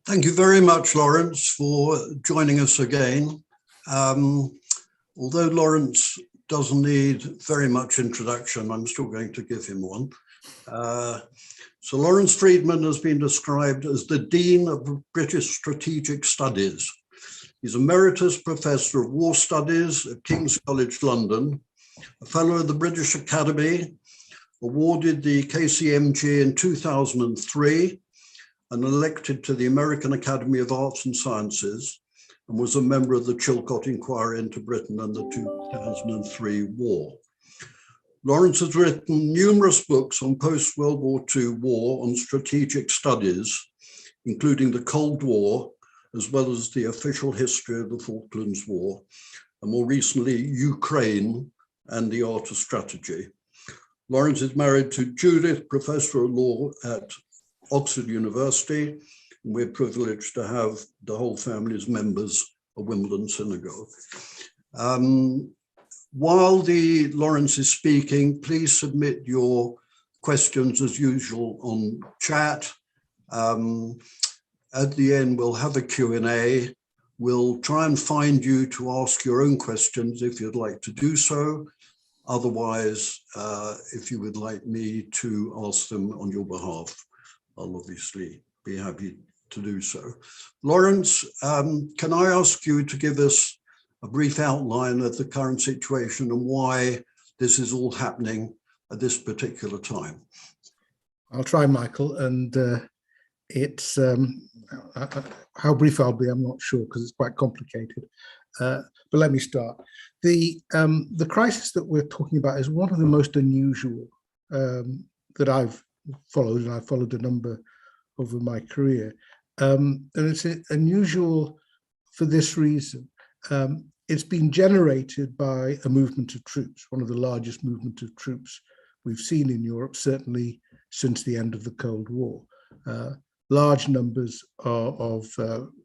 Thank you very much, Lawrence, for joining us again. Although Lawrence doesn't need very much introduction, I'm still going to give him one. So Lawrence Freedman has been described as the Dean of British Strategic Studies. He's Emeritus Professor of War Studies at King's College London, a Fellow of the British Academy, awarded the KCMG in 2003, and elected to the American Academy of Arts and Sciences, and was a member of the Chilcot Inquiry into Britain and the 2003 war. Lawrence has written numerous books on post-World War II war on strategic studies, including the Cold War, as well as the official history of the Falklands War, and more recently, Ukraine and the art of strategy. Lawrence is married to Judith, Professor of Law at Oxford University, and we're privileged to have the whole family as members of Wimbledon Synagogue. While Lawrence is speaking, please submit your questions as usual on chat. At the end, we'll have a Q&A. We'll try and find you to ask your own questions if you'd like to do so. Otherwise, if you would like me to ask them on your behalf, I'll obviously be happy to do so. Lawrence, can I ask you to give us a brief outline of the current situation and why this is all happening at this particular time? I'll try, Michael, and it's how brief I'll be, I'm not sure, because it's quite complicated. But let me start. The crisis that we're talking about is one of the most unusual that I've followed, and I've followed a number over my career. And it's unusual for this reason. It's been generated by a movement of troops, one of the largest movements of troops we've seen in Europe, certainly since the end of the Cold War. Large numbers of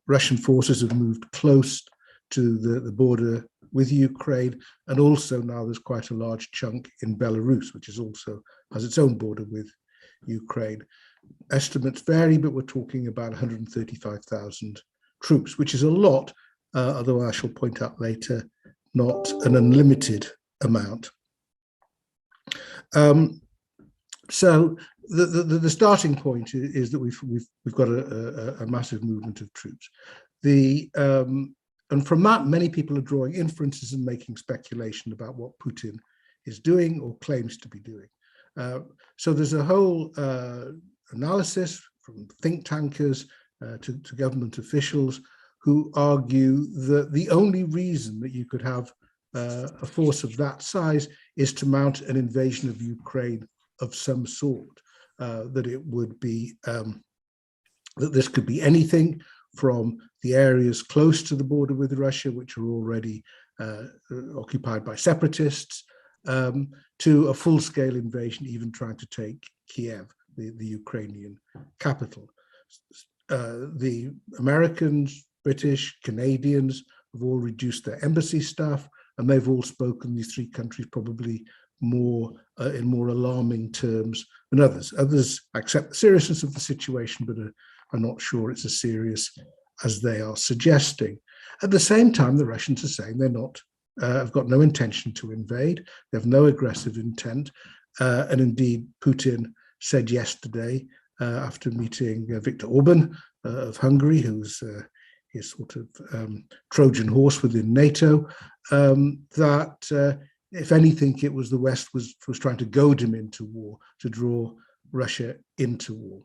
Russian forces have moved close to the border with Ukraine, and also now there's quite a large chunk in Belarus, which is also has its own border with Ukraine. Estimates vary, but we're talking about 135,000 troops, which is a lot, although I shall point out later, not an unlimited amount. So the starting point is that we've got a massive movement of troops. And from that, many people are drawing inferences and making speculation about what Putin is doing or claims to be doing. So there's a whole analysis from think tankers to government officials who argue that the only reason that you could have a force of that size is to mount an invasion of Ukraine of some sort, that it would be, that this could be anything from the areas close to the border with Russia, which are already occupied by separatists, to a full-scale invasion, even trying to take Kiev, the Ukrainian capital. The Americans, British, Canadians have all reduced their embassy staff, and they've all spoken, these three countries, probably more in more alarming terms than others. Others accept the seriousness of the situation, but are not sure it's as serious as they are suggesting. At the same time, the Russians are saying they're not, have got no intention to invade. They have no aggressive intent. And indeed, Putin said yesterday, after meeting Viktor Orban of Hungary, who's his sort of Trojan horse within NATO, that if anything, it was the West was trying to goad him into war, to draw Russia into war.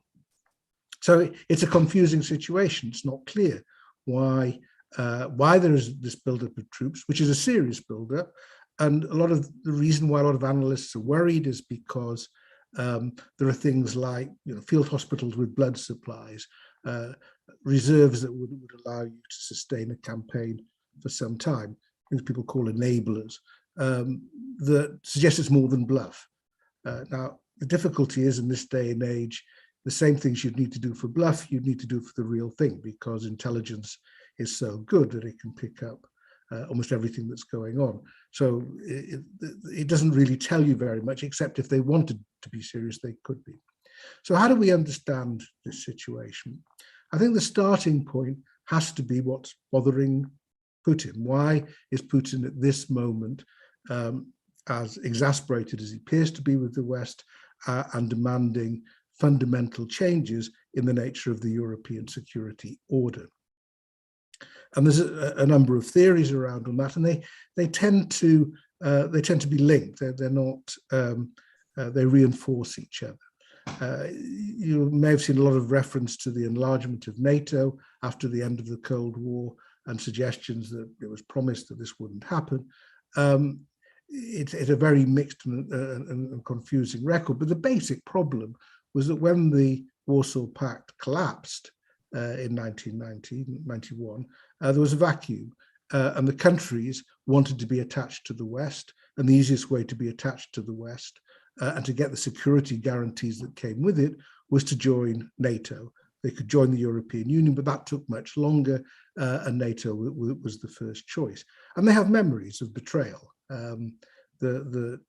So it's a confusing situation. It's not clear why there is this buildup of troops, which is a serious buildup. And a lot of the reason why a lot of analysts are worried is because there are things like, field hospitals with blood supplies, reserves that would allow you to sustain a campaign for some time, things people call enablers, that suggest it's more than bluff. Now, the difficulty is in this day and age, the same things you'd need to do for bluff, you'd need to do for the real thing, because intelligence is so good that it can pick up almost everything that's going on. So it doesn't really tell you very much, except if they wanted to be serious, they could be. So how do we understand this situation? I think the starting point has to be what's bothering Putin. Why is Putin at this moment as exasperated as he appears to be with the West and demanding fundamental changes in the nature of the European security order? And there's a number of theories around on that, and they tend to be linked. They're not. They reinforce each other. You may have seen a lot of reference to the enlargement of NATO after the end of the Cold War and suggestions that it was promised that this wouldn't happen. It's a very mixed and confusing record, but the basic problem was that when the Warsaw Pact collapsed in 1991, there was a vacuum, and the countries wanted to be attached to the West, and the easiest way to be attached to the West and to get the security guarantees that came with it was to join NATO. They could join the European Union, but that took much longer, and NATO was the first choice. And they have memories of betrayal. That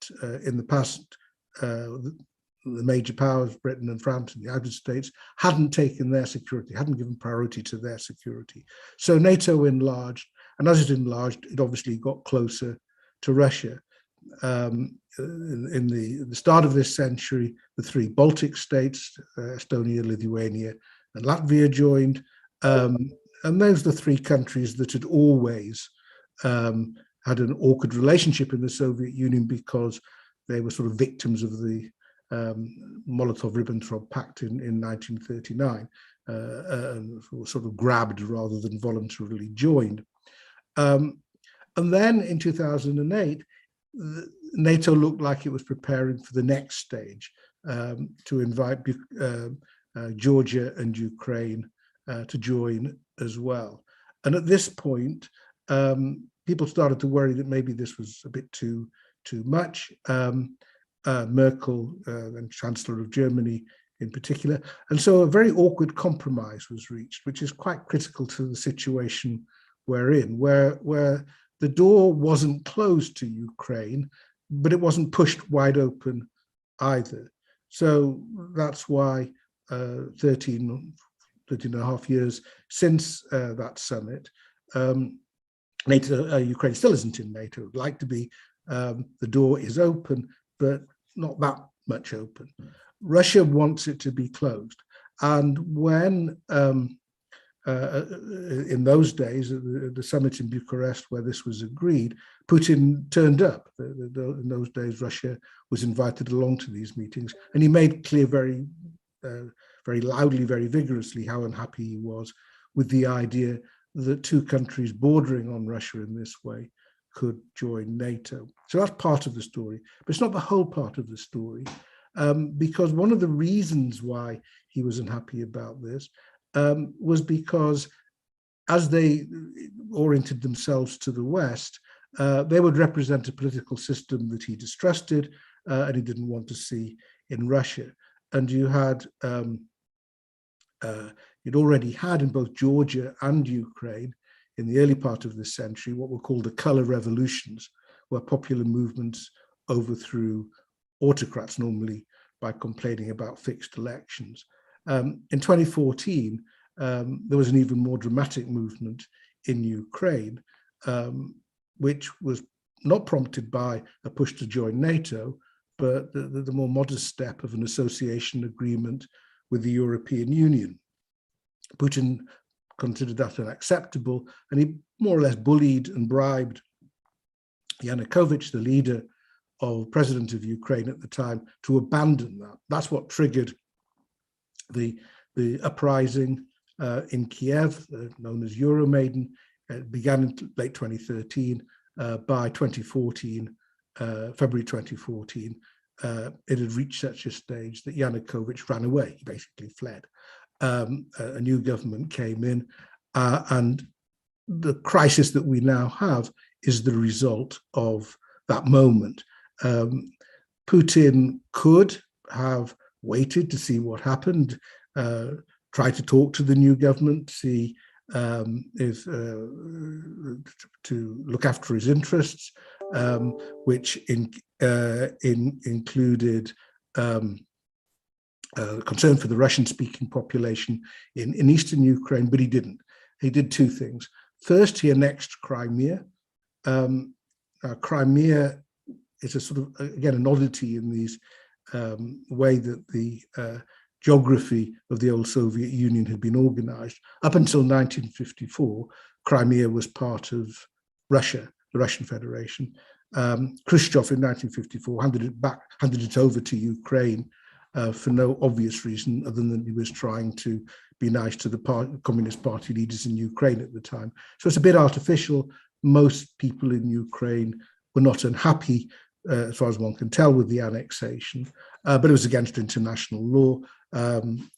in the past, the major powers, Britain and France and the United States, hadn't taken their security, hadn't given priority to their security. So NATO enlarged, and as it enlarged, it obviously got closer to Russia. In the start of this century, the three Baltic states, Estonia, Lithuania, and Latvia joined. And those are the three countries that had always had an awkward relationship in the Soviet Union because they were sort of victims of the Molotov-Ribbentrop Pact in 1939, and sort of grabbed rather than voluntarily joined. And then in 2008, NATO looked like it was preparing for the next stage, to invite Georgia and Ukraine to join as well. And at this point, people started to worry that maybe this was a bit too much. Merkel, and Chancellor of Germany in particular. And so a very awkward compromise was reached, which is quite critical to the situation we're in, where the door wasn't closed to Ukraine, but it wasn't pushed wide open either. So that's why 13 and a half years since that summit, Ukraine still isn't in NATO. It would like to be. The door is open, but not that much open. Russia wants it to be closed. And when, in those days, at the summit in Bucharest where this was agreed, Putin turned up. In those days, Russia was invited along to these meetings, and he made clear very loudly, very vigorously how unhappy he was with the idea that two countries bordering on Russia in this way could join NATO. So that's part of the story, but it's not the whole part of the story, because one of the reasons why he was unhappy about this was because as they oriented themselves to the West, they would represent a political system that he distrusted and he didn't want to see in Russia. And you had, you'd already had in both Georgia and Ukraine in the early part of this century what were called the color revolutions, where popular movements overthrew autocrats, normally by complaining about fixed elections. In 2014, there was an even more dramatic movement in Ukraine, which was not prompted by a push to join NATO, but the more modest step of an association agreement with the European Union. Putin considered that unacceptable, and he more or less bullied and bribed Yanukovych, the leader of President of Ukraine at the time, to abandon that. That's what triggered the uprising in Kiev, known as Euromaidan. It began in late 2013. By 2014, February 2014, it had reached such a stage that Yanukovych ran away. He basically fled. A new government came in, and the crisis that we now have is the result of that moment. Putin could have waited to see what happened, try to talk to the new government, see if to look after his interests, which included concern for the Russian-speaking population in eastern Ukraine, but he didn't. He did two things. First, he annexed Crimea. Crimea is a sort of, again, an oddity in these way that the geography of the old Soviet Union had been organized. Up until 1954, Crimea was part of Russia, the Russian Federation. Khrushchev in 1954 handed it over to Ukraine for no obvious reason other than he was trying to be nice to the Communist Party leaders in Ukraine at the time. So it's a bit artificial. Most people in Ukraine were not unhappy, as far as one can tell, with the annexation, but it was against international law.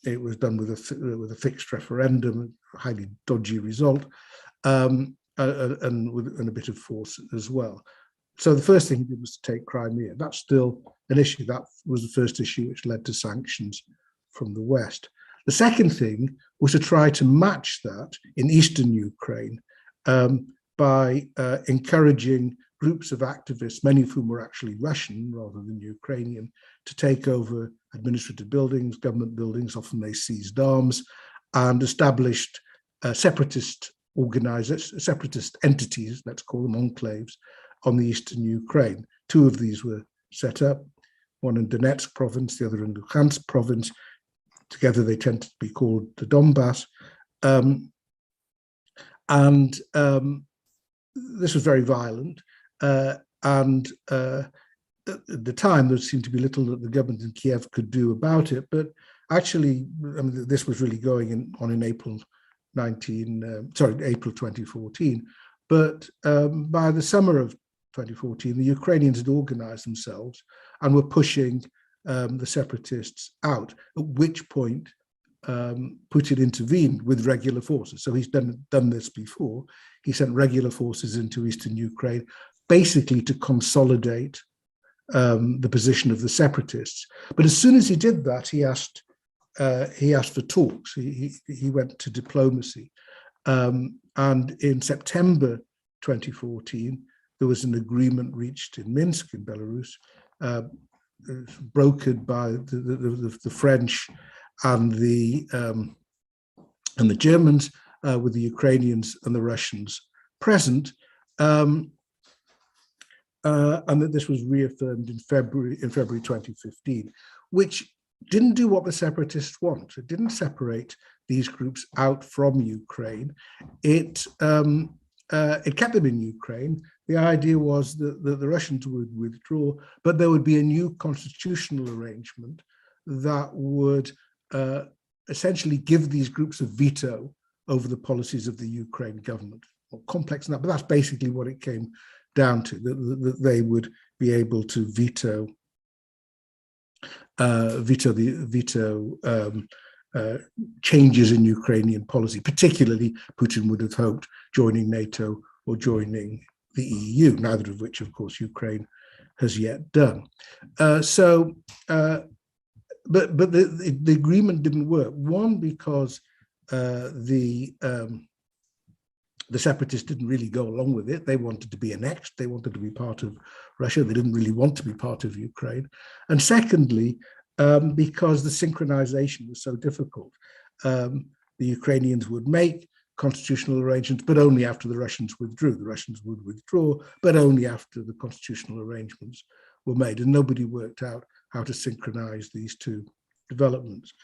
It was done with a fixed referendum, a highly dodgy result, and with a bit of force as well. So the first thing he did was to take Crimea. That's still an issue. That was the first issue which led to sanctions from the West. The second thing was to try to match that in eastern Ukraine by encouraging groups of activists, many of whom were actually Russian rather than Ukrainian, to take over administrative buildings, government buildings. Often they seized arms and established separatist organizers, separatist entities, let's call them enclaves, on the eastern Ukraine. Two of these were set up, one in Donetsk province, the other in Luhansk province. Together they tend to be called the Donbass. This was very violent. At the time, there seemed to be little that the government in Kiev could do about it. But actually, I mean, this was really going on in April 2014. But by the summer of 2014, the Ukrainians had organized themselves and were pushing the separatists out, at which point Putin intervened with regular forces. So he's done this before. He sent regular forces into eastern Ukraine, basically to consolidate the position of the separatists. But as soon as he did that, he asked for talks. He went to diplomacy. And in September 2014, there was an agreement reached in Minsk in Belarus, brokered by the French and the Germans, with the Ukrainians and the Russians present, and that this was reaffirmed in February 2015, which didn't do what the separatists want. It didn't separate these groups out from Ukraine. It kept them in Ukraine. The idea was that the Russians would withdraw, but there would be a new constitutional arrangement that would essentially give these groups a veto over the policies of the Ukraine government. More complex than that, but that's basically what it came down to, that they would be able to veto changes in Ukrainian policy. Particularly, Putin would have hoped joining NATO or joining the EU, neither of which, of course, Ukraine has yet done. But the agreement didn't work. One, because the separatists didn't really go along with it. They wanted to be annexed. They wanted to be part of Russia. They didn't really want to be part of Ukraine. And secondly, because the synchronization was so difficult. The Ukrainians would make constitutional arrangements, but only after the Russians withdrew. The Russians would withdraw, but only after the constitutional arrangements were made. And nobody worked out how to synchronize these two developments.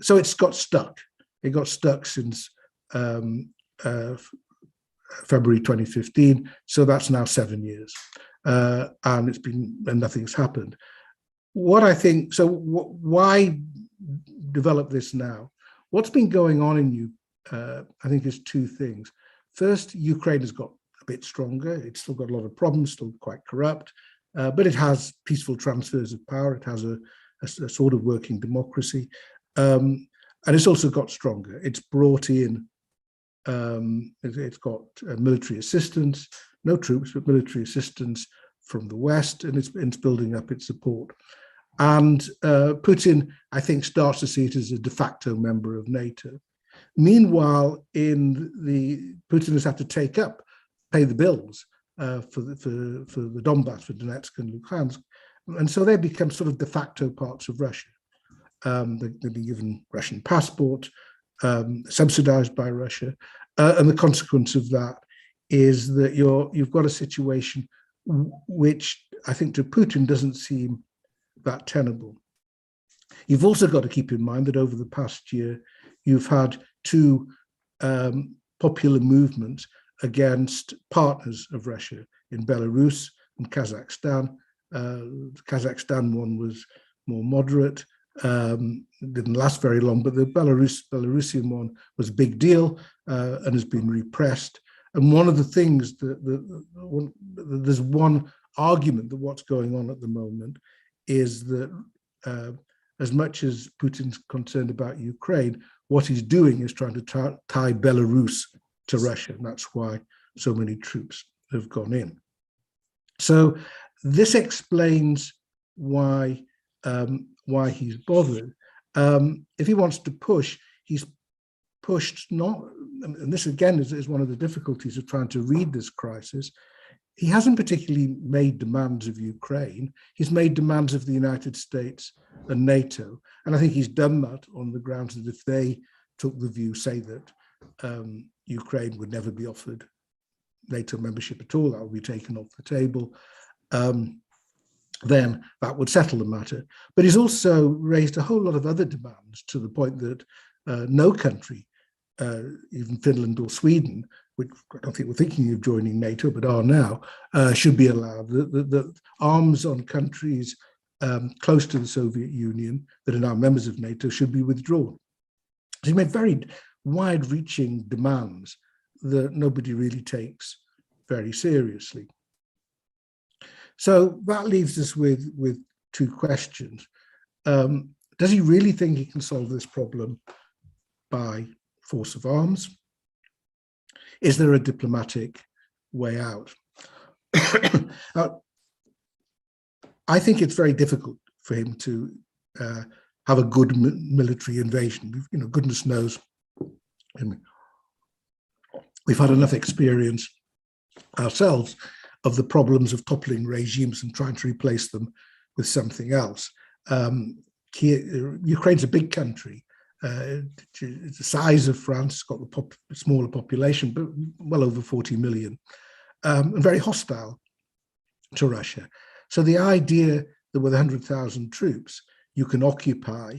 So it's got stuck. It got stuck since February 2015. So that's now 7 years. And nothing's happened. What I think, so why develop this now? What's been going on in I think is two things. First, Ukraine has got a bit stronger. It's still got a lot of problems, still quite corrupt, but it has peaceful transfers of power. It has a sort of working democracy. And it's also got stronger. It's brought in, it's got military assistance, no troops, but military assistance from the West, and it's building up its support. And Putin, I think, starts to see it as a de facto member of NATO. Meanwhile, Putin has had to pay the bills for the Donbass, for Donetsk and Luhansk, and so they become sort of de facto parts of Russia. They've been given Russian passports, subsidized by Russia. And the consequence of that is that you've got a situation which I think to Putin doesn't seem that tenable. You've also got to keep in mind that over the past year, you've had two popular movements against partners of Russia in Belarus and Kazakhstan. The Kazakhstan one was more moderate, didn't last very long, but the Belarusian one was a big deal and has been repressed. And one of the things there's one argument that what's going on at the moment is that as much as Putin's concerned about Ukraine, what he's doing is trying to tie Belarus to Russia, and that's why so many troops have gone in. So this explains why he's bothered. If he wants to push, he's pushed not, and this again is one of the difficulties of trying to read this crisis. He hasn't particularly made demands of Ukraine. He's made demands of the United States and NATO. And I think he's done that on the grounds that if they took the view, say that Ukraine would never be offered NATO membership at all, that would be taken off the table, then that would settle the matter. But he's also raised a whole lot of other demands to the point that no country, even Finland or Sweden, which I don't think were thinking of joining NATO but are now, should be allowed. The arms on countries close to the Soviet Union that are now members of NATO should be withdrawn. So he made very wide-reaching demands that nobody really takes very seriously. So that leaves us with two questions. Does he really think he can solve this problem by force of arms? Is there a diplomatic way out? I think it's very difficult for him to have a good military invasion. You know, goodness knows, we've had enough experience ourselves of the problems of toppling regimes and trying to replace them with something else. Ukraine's a big country. It's the size of France, it's got the smaller population, but well over 40 million, and very hostile to Russia. So the idea that with 100,000 troops, you can occupy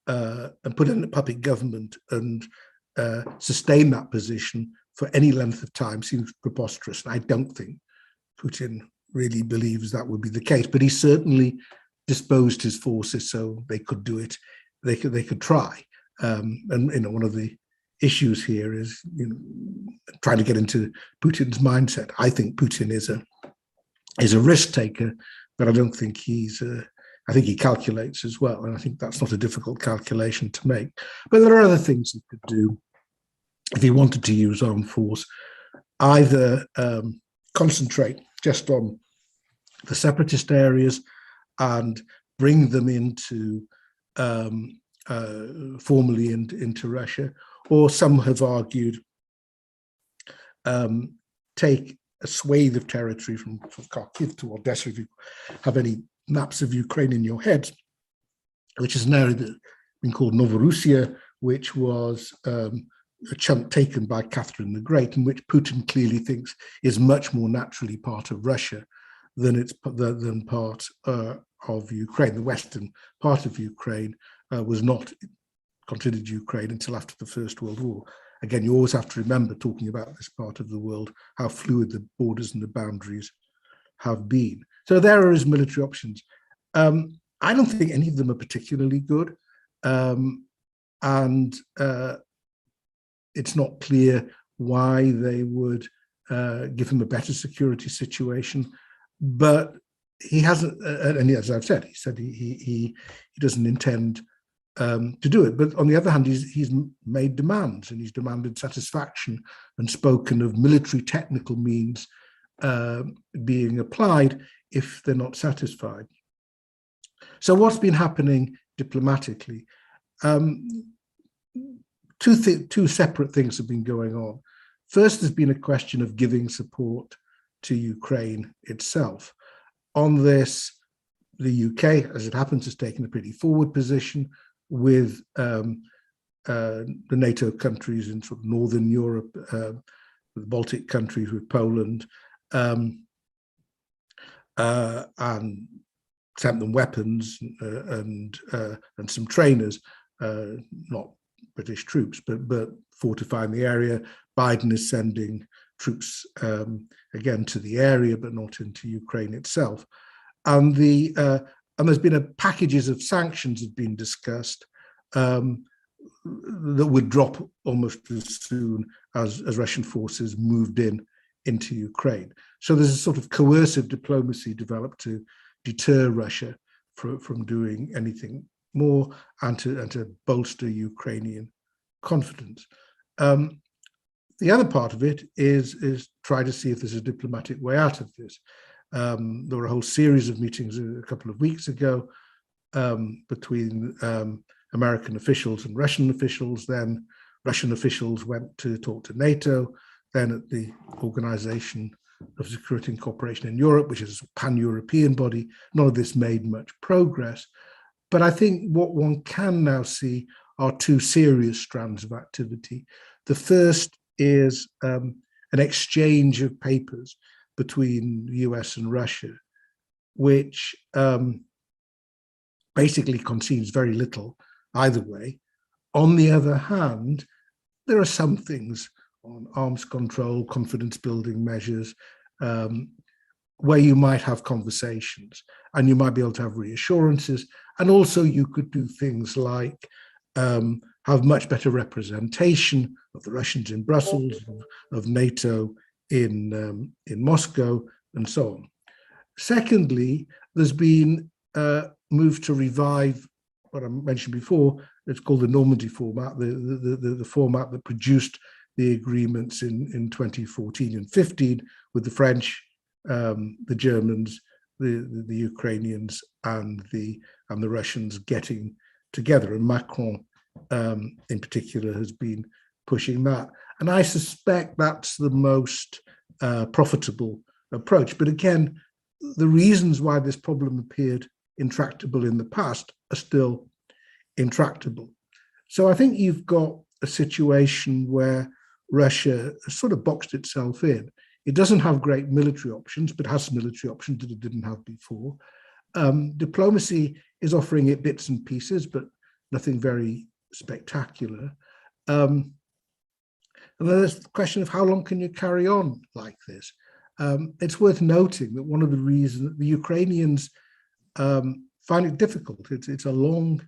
and put in a puppet government and sustain that position for any length of time seems preposterous. And I don't think Putin really believes that would be the case, but he certainly disposed his forces so they could do it. They could try. And you know, one of the issues here is, you know, trying to get into Putin's mindset. I think Putin is a risk taker, but I don't think I think he calculates as well, and I think that's not a difficult calculation to make. But there are other things he could do if he wanted to use armed force. Either concentrate just on the separatist areas and bring them into formally into Russia, or some have argued take a swathe of territory from Kharkiv to Odessa, if you have any maps of Ukraine in your head, which is an area that's been called Novorossiya, which was a chunk taken by Catherine the Great, and which Putin clearly thinks is much more naturally part of Russia than part of Ukraine. The western part of Ukraine was not considered Ukraine until after the First World War. Again, you always have to remember, talking about this part of the world, how fluid the borders and the boundaries have been. So there are his military options. I don't think any of them are particularly good. And it's not clear why they would give him a better security situation. But he hasn't, and as I've said, he said he doesn't intend to do it. But on the other hand, he's made demands, and he's demanded satisfaction and spoken of military technical means being applied if they're not satisfied. So what's been happening diplomatically? Two separate things have been going on. First, there's been a question of giving support to Ukraine itself. On this, the UK, as it happens, has taken a pretty forward position. with the NATO countries in sort of Northern Europe, with the Baltic countries, with Poland, and sent them weapons and some trainers, not British troops, but fortifying the area. Biden is sending troops again to the area, but not into Ukraine itself. And there's been packages of sanctions have been discussed that would drop almost as soon as Russian forces moved into Ukraine. So there's a sort of coercive diplomacy developed to deter Russia from doing anything more and to bolster Ukrainian confidence. The other part of it is try to see if there's a diplomatic way out of this. There were a whole series of meetings a couple of weeks ago between American officials and Russian officials. Then Russian officials went to talk to NATO, then at the Organization of Security and Cooperation in Europe, which is a pan-European body. None of this made much progress. But I think what one can now see are two serious strands of activity. The first is an exchange of papers between the US and Russia, which basically concedes very little either way. On the other hand, there are some things on arms control, confidence building measures, where you might have conversations and you might be able to have reassurances. And also you could do things like have much better representation of the Russians in Brussels, of NATO in Moscow, and so on. Secondly, there's been a move to revive what I mentioned before. It's called the Normandy format, the format that produced the agreements in 2014 and 15 with the French, the Germans, the Ukrainians, and the Russians getting together. And Macron, in particular, has been pushing that. And I suspect that's the most profitable approach. But again, the reasons why this problem appeared intractable in the past are still intractable. So I think you've got a situation where Russia has sort of boxed itself in. It doesn't have great military options, but has military options that it didn't have before. Diplomacy is offering it bits and pieces, but nothing very spectacular. And then there's the question of how long can you carry on like this? It's worth noting that one of the reasons the Ukrainians find it difficult. It's a long,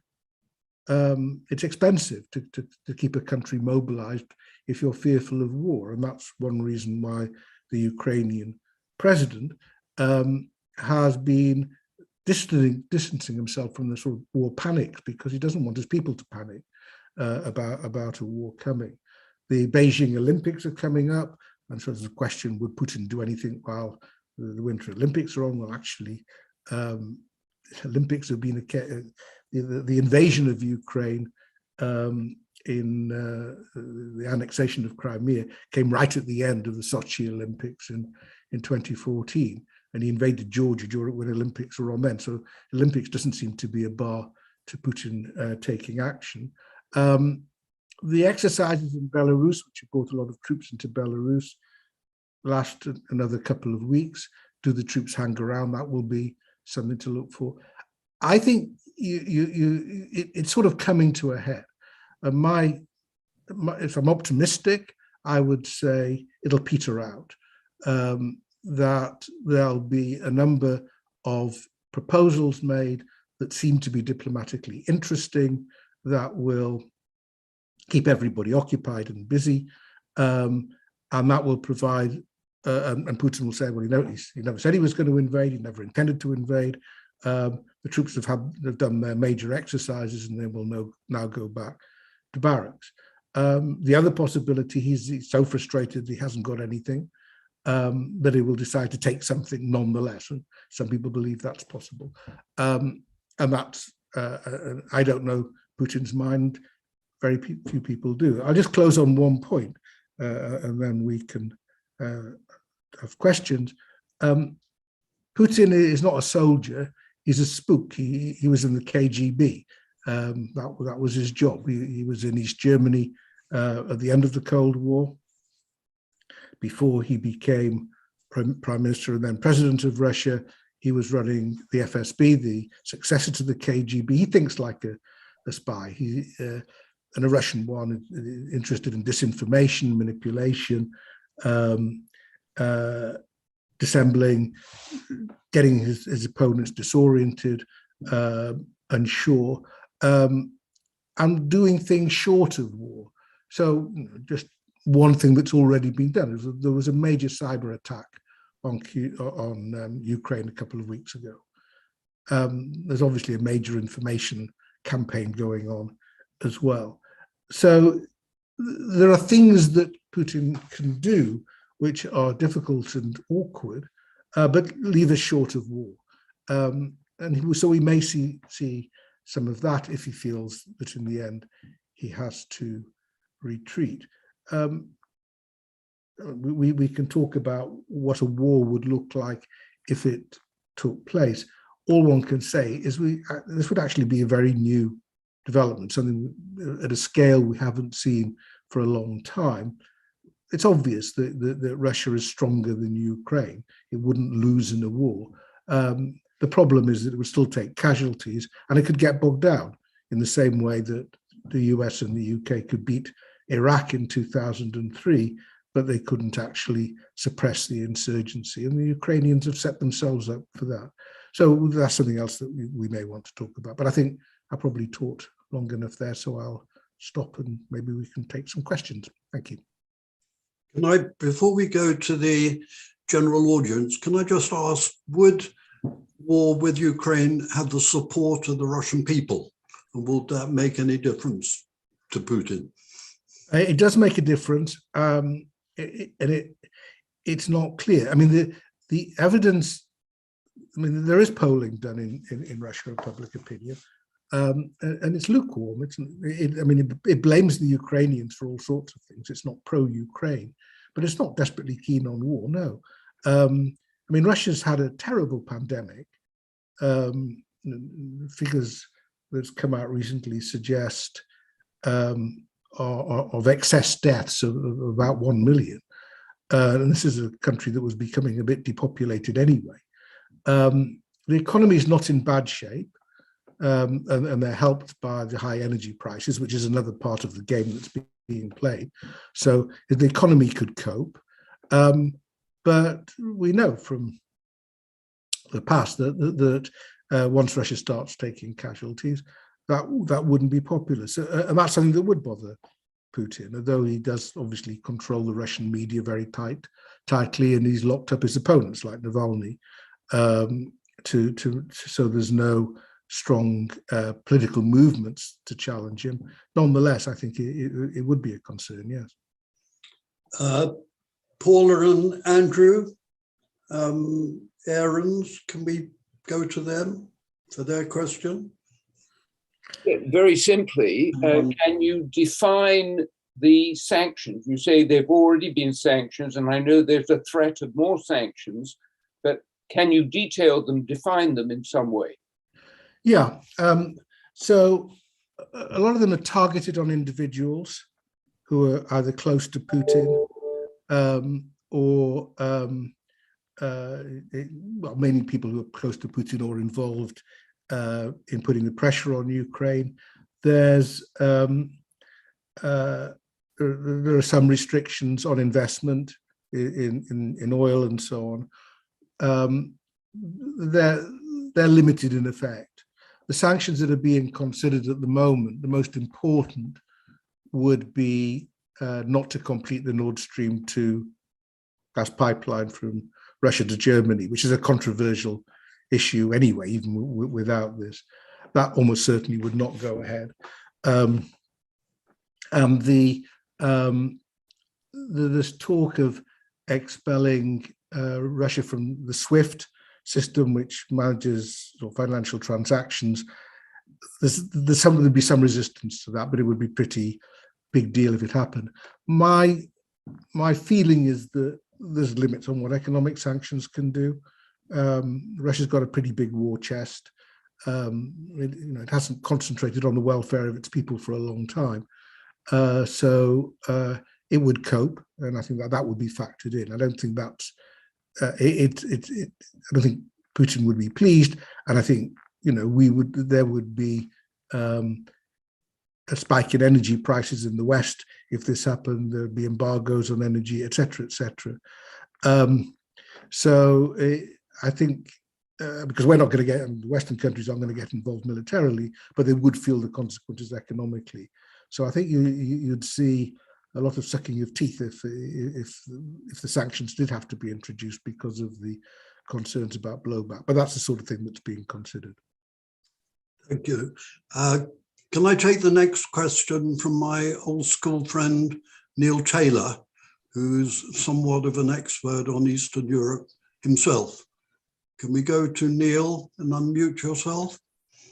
it's expensive to keep a country mobilized if you're fearful of war. And that's one reason why the Ukrainian president has been distancing himself from the sort of war panics, because he doesn't want his people to panic about a war coming. The Beijing Olympics are coming up, and so there's a question, would Putin do anything while the Winter Olympics are on? Well, actually, Olympics have been the invasion of Ukraine in the annexation of Crimea came right at the end of the Sochi Olympics in 2014, and he invaded Georgia when Olympics were on then. So Olympics doesn't seem to be a bar to Putin taking action. The exercises in Belarus, which have brought a lot of troops into Belarus, last another couple of weeks. Do the troops hang around? That will be something to look for. I think it's sort of coming to a head. If I'm optimistic, I would say it'll peter out. That there'll be a number of proposals made that seem to be diplomatically interesting, that will keep everybody occupied and busy, and that will provide, and Putin will say, well, he never said he was going to invade, he never intended to invade. The troops have done their major exercises, and they will now go back to barracks. The other possibility, he's so frustrated he hasn't got anything, that he will decide to take something nonetheless. And some people believe that's possible. And that's, I don't know Putin's mind, very few people do. I'll just close on one point, and then we can have questions. Putin is not a soldier, he's a spook. He was in the KGB, That was his job. He was in East Germany at the end of the Cold War, before he became Prime Minister and then President of Russia. He was running the FSB, the successor to the KGB. He thinks like a spy. And a Russian one, interested in disinformation, manipulation, dissembling, getting his opponents disoriented, unsure, and doing things short of war. So just one thing that's already been done is there was a major cyber attack on Ukraine a couple of weeks ago. There's obviously a major information campaign going on as well. So there are things that Putin can do which are difficult and awkward, but leave us short of war. So we may see some of that if he feels that in the end he has to retreat. We can talk about what a war would look like if it took place. All one can say is this would actually be a very new development, something at a scale we haven't seen for a long time. It's obvious that Russia is stronger than Ukraine. It wouldn't lose in a war. The problem is that it would still take casualties, and it could get bogged down in the same way that the US and the UK could beat Iraq in 2003, but they couldn't actually suppress the insurgency. And the Ukrainians have set themselves up for that. So that's something else that we may want to talk about. But I think I probably talked long enough there, so I'll stop and maybe we can take some questions. Thank you. Can I, before we go to the general audience, can I just ask, would war with Ukraine have the support of the Russian people? And will that make any difference to Putin? It does make a difference, and it's not clear. I mean, the evidence, I mean, there is polling done in Russia of public opinion, and it's lukewarm. It blames the Ukrainians for all sorts of things. It's not pro-Ukraine, but it's not desperately keen on war, no. I mean, Russia's had a terrible pandemic. Figures that's come out recently suggest of excess deaths of about 1 million. And this is a country that was becoming a bit depopulated anyway. The economy is not in bad shape, and they're helped by the high energy prices, which is another part of the game that's being played. So the economy could cope. But we know from the past that once Russia starts taking casualties, that wouldn't be popular. So, and that's something that would bother Putin, although he does obviously control the Russian media very tightly, and he's locked up his opponents like Navalny, so there's no strong political movements to challenge him. Nonetheless, I think it would be a concern, yes. Paula and Andrew, Aarons, can we go to them for their question? Very simply, can you define the sanctions? You say they've already been sanctions, and I know there's a threat of more sanctions, but can you detail them, define them in some way? Yeah, so a lot of them are targeted on individuals who are either close to Putin or mainly people who are close to Putin or involved in putting the pressure on Ukraine. There are some restrictions on investment in oil and so on. They're limited in effect. The sanctions that are being considered at the moment, the most important would be not to complete the Nord Stream 2 gas pipeline from Russia to Germany, which is a controversial issue anyway, even without this. That almost certainly would not go ahead. And there's talk of expelling Russia from the SWIFT system, which manages financial transactions. There'd be some resistance to that, but it would be pretty big deal if it happened. My feeling is that there's limits on what economic sanctions can do. Russia's got a pretty big war chest. it hasn't concentrated on the welfare of its people for a long time. So it would cope, and I think that would be factored in. I don't think that's I don't think Putin would be pleased, and I think there would be a spike in energy prices in the West if this happened. There'd be embargoes on energy, etc., etc. So I think because we're not going to get, and the Western countries aren't going to get involved militarily, but they would feel the consequences economically. So I think you'd see a lot of sucking of teeth if the sanctions did have to be introduced because of the concerns about blowback. But that's the sort of thing that's being considered. Thank you. Can I take the next question from my old school friend, Neil Taylor, who's somewhat of an expert on Eastern Europe himself? Can we go to Neil and unmute yourself?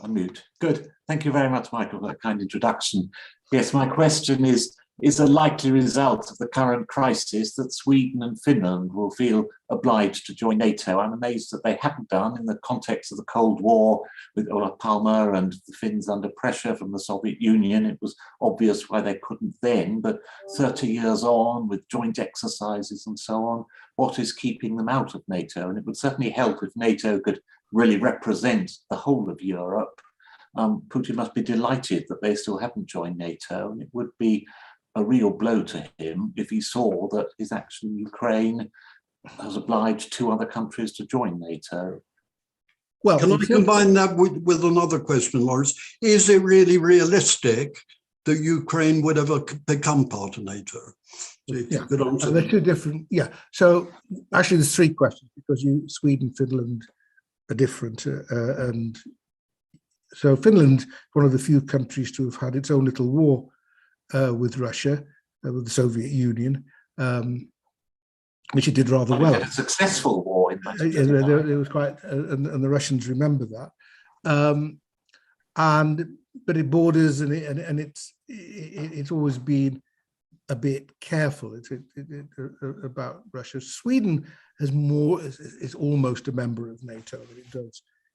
Unmute. Good. Thank you very much, Michael, for that kind introduction. Yes, my question is a likely result of the current crisis that Sweden and Finland will feel obliged to join NATO? I'm amazed that they haven't done in the context of the Cold War with Olof Palme and the Finns under pressure from the Soviet Union. It was obvious why they couldn't then, but 30 years on with joint exercises and so on, what is keeping them out of NATO? And it would certainly help if NATO could really represent the whole of Europe. Putin must be delighted that they still haven't joined NATO, and it would be a real blow to him if he saw that his action in Ukraine has obliged 2 other countries to join NATO. Well, can I combine that with another question, Lawrence? Is it really realistic that Ukraine would ever become part of NATO? Yeah, they're 2 different. Yeah, so actually there's 3 questions because Sweden, Finland are different, and so Finland, one of the few countries to have had its own little war with Russia, with the Soviet Union, which it did rather well. It had a successful war in that. It was quite, and the Russians remember that. But it borders, and it's always been a bit careful about Russia. Sweden is almost a member of NATO.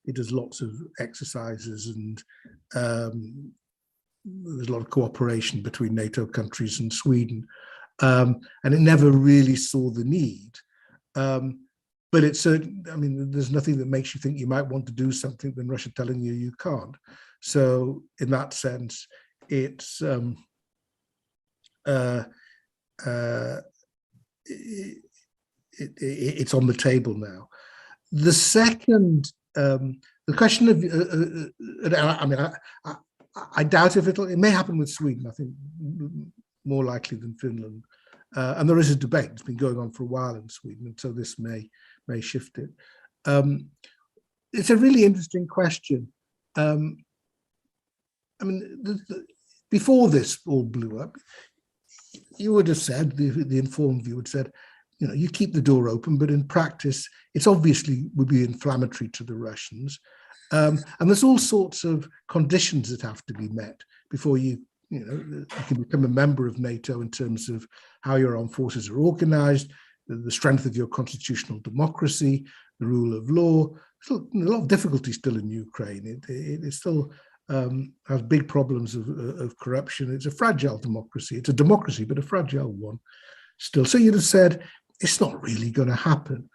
It does lots of exercises, and there's a lot of cooperation between NATO countries and Sweden, and it never really saw the need. But it's certain. I mean, there's nothing that makes you think you might want to do something than Russia telling you you can't. So in that sense, it's it's on the table now. The second, the question of, I mean, I doubt if it may happen with Sweden. I think more likely than Finland, and there is a debate that's been going on for a while in Sweden, and so this may shift it. It's a really interesting question. I mean, before this all blew up, you would have said, the informed view would have said, you keep the door open, but in practice, it's obviously would be inflammatory to the Russians. And there's all sorts of conditions that have to be met before you can become a member of NATO in terms of how your armed forces are organized, the strength of your constitutional democracy, the rule of law. There's a lot of difficulty still in Ukraine. It still has big problems of corruption. It's a fragile democracy. It's a democracy, but a fragile one still. So you'd have said, it's not really going to happen.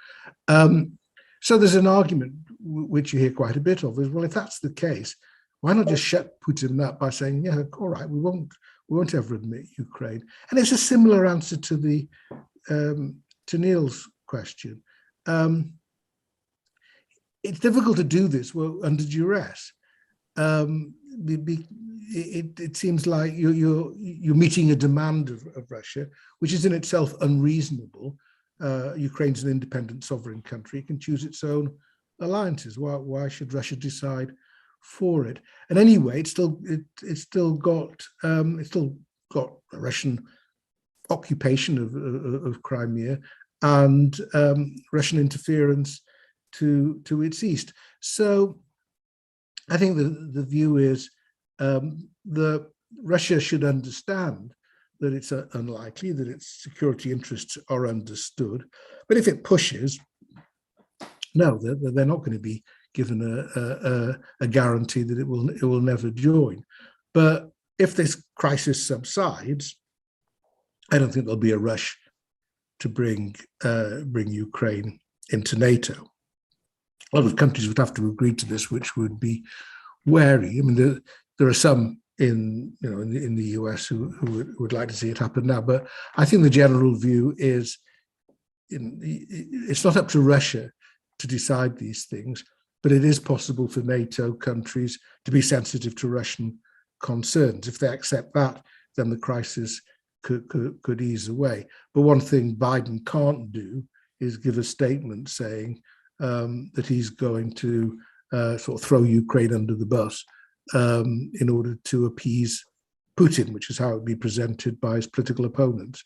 So there's an argument, which you hear quite a bit of, is, well, if that's the case, why not just shut Putin up by saying, yeah, all right, we won't ever admit Ukraine? And it's a similar answer to to Neil's question. It's difficult to do this under duress. It seems like you're meeting a demand of Russia, which is in itself unreasonable. Ukraine's an independent sovereign country. It can choose its own alliances. Why should Russia decide for it? And anyway, it's still got a Russian occupation of Crimea and Russian interference to its east. So I think the view is that Russia should understand that it's unlikely, that its security interests are understood. But if it pushes, no, they're not going to be given a guarantee that it will never join. But if this crisis subsides, I don't think there'll be a rush to bring Ukraine into NATO. A lot of countries would have to agree to this, which would be wary. I mean, there are some in the US who would like to see it happen now, but I think the general view is it's not up to Russia to decide these things, but it is possible for NATO countries to be sensitive to Russian concerns. If they accept that, then the crisis could ease away. But one thing Biden can't do is give a statement saying that he's going to sort of throw Ukraine under the bus in order to appease Putin, which is how it would be presented by his political opponents.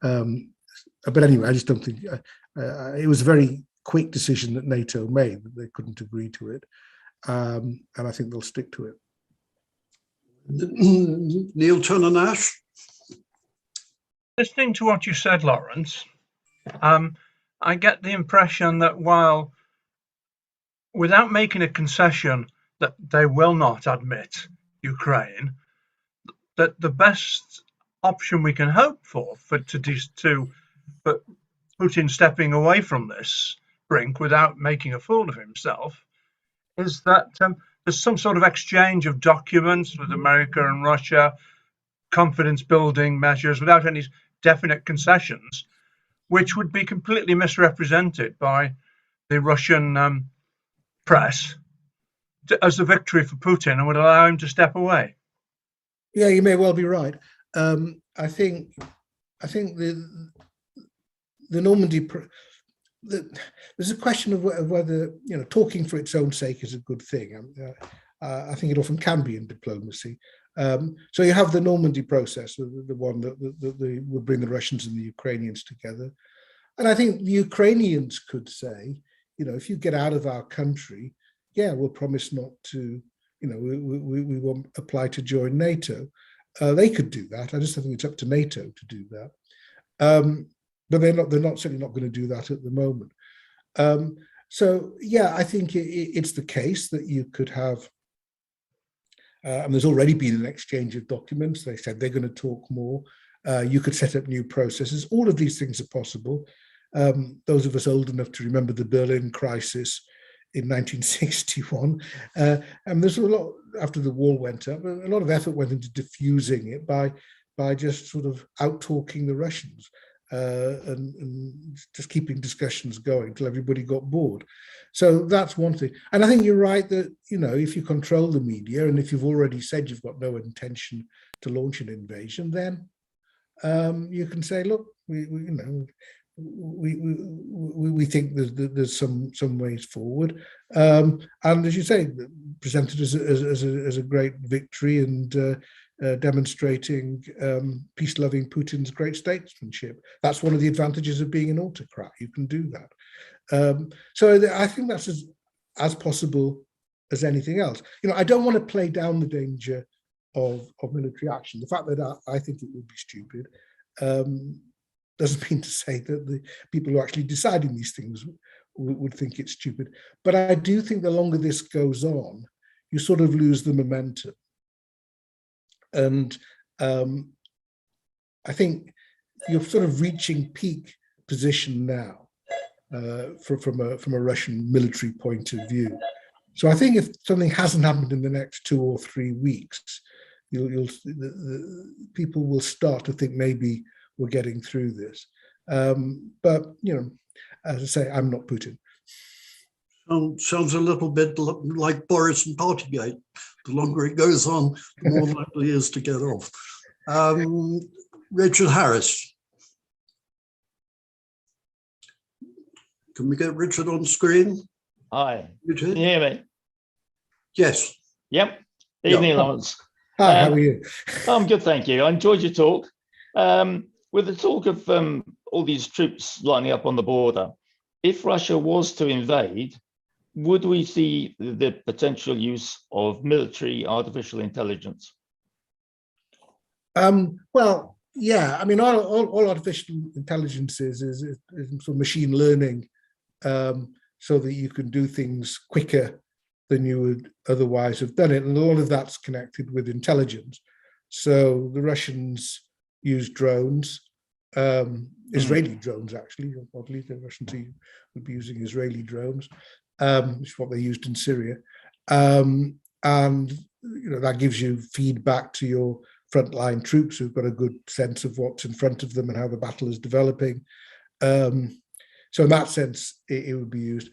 But anyway, I just don't think it was a very quick decision that NATO made, that they couldn't agree to it. And I think they'll stick to it. Neil Turner-Nash? Listening to what you said, Lawrence, I get the impression that while, without making a concession that they will not admit Ukraine, that the best option we can hope for Putin stepping away from this brink without making a fool of himself is that there's some sort of exchange of documents with America and Russia, confidence building measures without any definite concessions, which would be completely misrepresented by the Russian press as a victory for Putin and would allow him to step away. Yeah, you may well be right. I think the Normandy, there's a question of whether talking for its own sake is a good thing. I think it often can be in diplomacy. So you have the Normandy process, the one that would bring the Russians and the Ukrainians together. And I think the Ukrainians could say, if you get out of our country, yeah, we'll promise not to, we won't apply to join NATO. They could do that. I just think it's up to NATO to do that. But they're certainly not going to do that at the moment. So yeah, I think it's the case that you could have, and there's already been an exchange of documents. They said they're going to talk more. You could set up new processes. All of these things are possible. Those of us old enough to remember the Berlin crisis in 1961, and there's a lot, after the wall went up, a lot of effort went into diffusing it by just sort of out-talking the Russians and just keeping discussions going till everybody got bored. So that's one thing. And I think you're right that, if you control the media and if you've already said you've got no intention to launch an invasion, then you can say, look, we think there's some ways forward, and as you say, presented as a great victory and demonstrating peace-loving Putin's great statesmanship. That's one of the advantages of being an autocrat. You can do that. So I think that's as possible as anything else. I don't want to play down the danger of military action. The fact that I think it would be stupid doesn't mean to say that the people who are actually deciding these things would think it's stupid. But I do think the longer this goes on, you sort of lose the momentum. And I think you're sort of reaching peak position now from a Russian military point of view. So I think if something hasn't happened in the next 2 or 3 weeks, people will start to think maybe we're getting through this. But, as I say, I'm not Putin. Sounds a little bit like Boris and Partygate. The longer it goes on, the more likely it is to get off. Richard Harris. Can we get Richard on screen? Hi. Richard? Can you hear me? Yes. Yep. Evening, Lawrence. Hi, how are you? I'm good, thank you. I enjoyed your talk. With the talk of all these troops lining up on the border, if Russia was to invade, would we see the potential use of military artificial intelligence? Well, yeah. I mean, all artificial intelligence is sort of machine learning. so that you can do things quicker than you would otherwise have done it. And a lot of that's connected with intelligence. So the Russians use drones, Israeli drones, actually. Oddly, the Russians would be using Israeli drones, which is what they used in Syria. And that gives you feedback to your frontline troops who've got a good sense of what's in front of them and how the battle is developing. So in that sense, it would be used.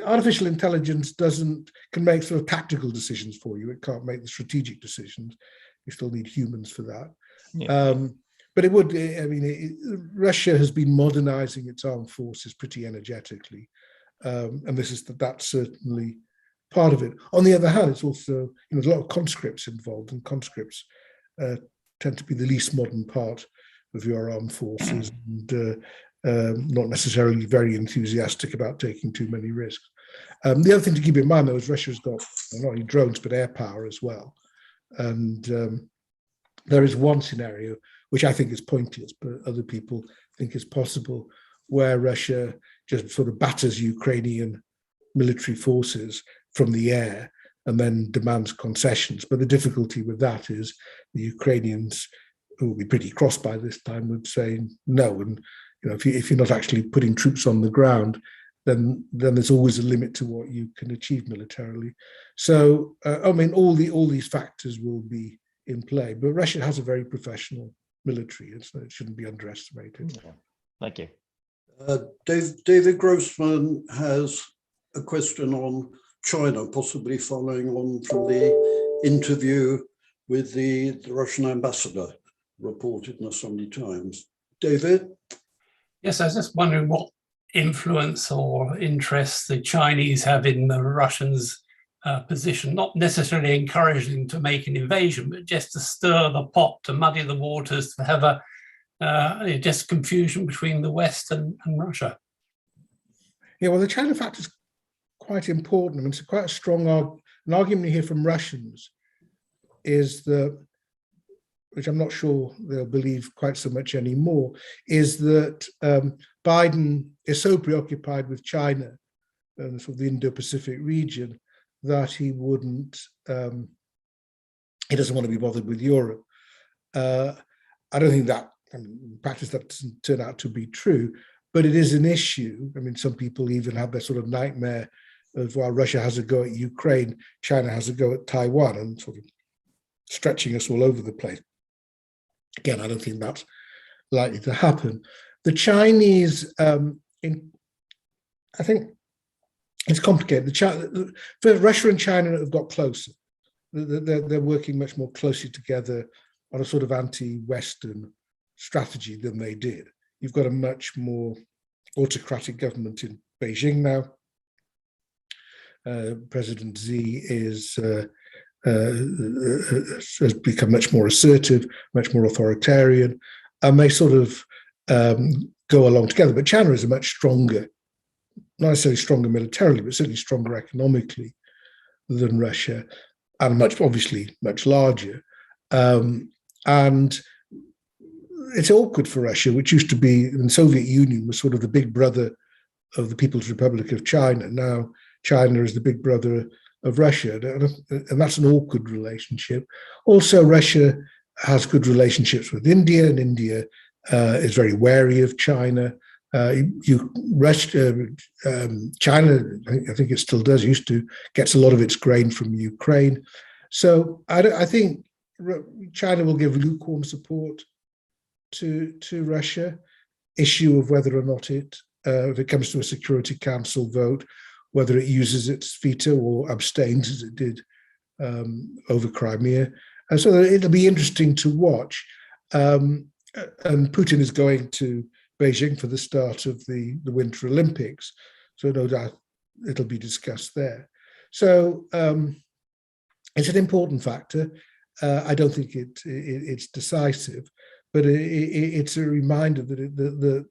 Artificial intelligence can make sort of tactical decisions for you. It can't make the strategic decisions. You still need humans for that. Yeah. But it would, Russia has been modernizing its armed forces pretty energetically. And that's certainly part of it. On the other hand, it's also, there's a lot of conscripts involved, and conscripts tend to be the least modern part of your armed forces, and not necessarily very enthusiastic about taking too many risks. The other thing to keep in mind, though, is Russia's got not only drones, but air power as well. And there is one scenario, which I think is pointless, but other people think is possible, where Russia just sort of batters Ukrainian military forces from the air and then demands concessions. But the difficulty with that is the Ukrainians, who will be pretty cross by this time, would say no. And if you're not actually putting troops on the ground, then there's always a limit to what you can achieve militarily. So all these factors will be in play. But Russia has a very professional military, and so it shouldn't be underestimated. Yeah. Thank you. David Grossman has a question on China, possibly following on from the interview with the Russian ambassador reported in the Sunday Times. David? Yes, I was just wondering what influence or interest the Chinese have in the Russians' position, not necessarily encouraging to make an invasion, but just to stir the pot, to muddy the waters, to have just confusion between the West and Russia. Yeah, well, the China factor is quite important. I mean, it's quite a strong argument you hear from Russians is that, which I'm not sure they'll believe quite so much anymore, is that Biden is so preoccupied with China and sort of the Indo-Pacific region that he doesn't want to be bothered with Europe. I don't think that, in practice, that doesn't turn out to be true, but it is an issue. I mean, some people even have their sort of nightmare of, while Russia has a go at Ukraine, China has a go at Taiwan, and sort of stretching us all over the place. Again, I don't think that's likely to happen. The Chinese, I think it's complicated. Russia and China have got closer. They're working much more closely together on a sort of anti-Western strategy than they did. You've got a much more autocratic government in Beijing now. President Xi has become much more assertive, much more authoritarian, and they sort of go along together. But China is a much stronger, not necessarily stronger militarily, but certainly stronger economically than Russia, and obviously much larger. And it's awkward for Russia, which used to be, in the Soviet Union, was sort of the big brother of the People's Republic of China. Now China is the big brother of Russia, and that's an awkward relationship. Also, Russia has good relationships with India, and India is very wary of China. China, I think it still does, used to, gets a lot of its grain from Ukraine. So I think China will give lukewarm support to Russia. Issue of whether or not if it comes to a Security Council vote, whether it uses its veto or abstains, as it did over Crimea. And so it'll be interesting to watch. And Putin is going to Beijing for the start of the Winter Olympics, so no doubt it'll be discussed there. So it's an important factor. I don't think it's decisive, but it's a reminder that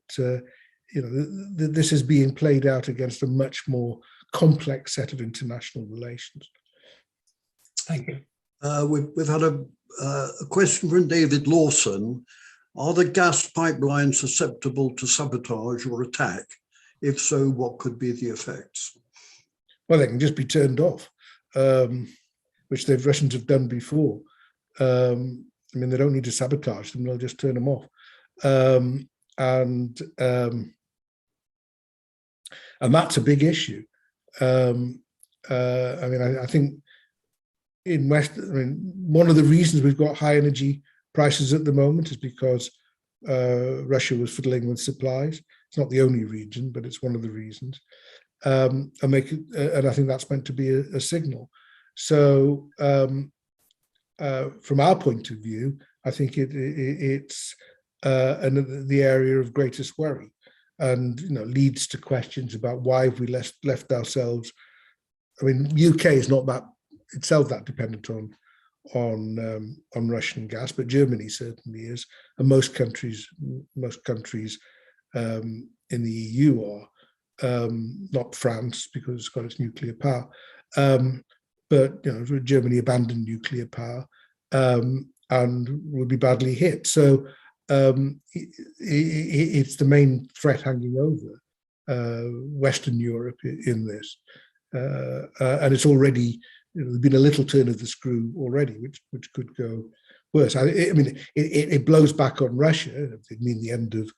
this is being played out against a much more complex set of international relations. Thank you. We've had a question from David Lawson. Are the gas pipelines susceptible to sabotage or attack If so, what could be the effects? Well, they can just be turned off, which the Russians have done before. I mean, they don't need to sabotage them; they'll just turn them off, and that's a big issue. I mean, I think in West, I mean, one of the reasons we've got high energy prices at the moment is because Russia was fiddling with supplies. It's not the only reason, but it's one of the reasons. And I think that's meant to be a signal. So from our point of view, I think it's the area of greatest worry, and leads to questions about why have we left ourselves. I mean, UK is not that itself that dependent on Russian gas, but Germany certainly is, and most countries in the EU are. Not France, because it's got its nuclear power, but Germany abandoned nuclear power and will be badly hit. So it's the main threat hanging over Western Europe in this, and it's already there's been a little turn of the screw already, which could go worse. I mean, it blows back on Russia. It'd mean the end of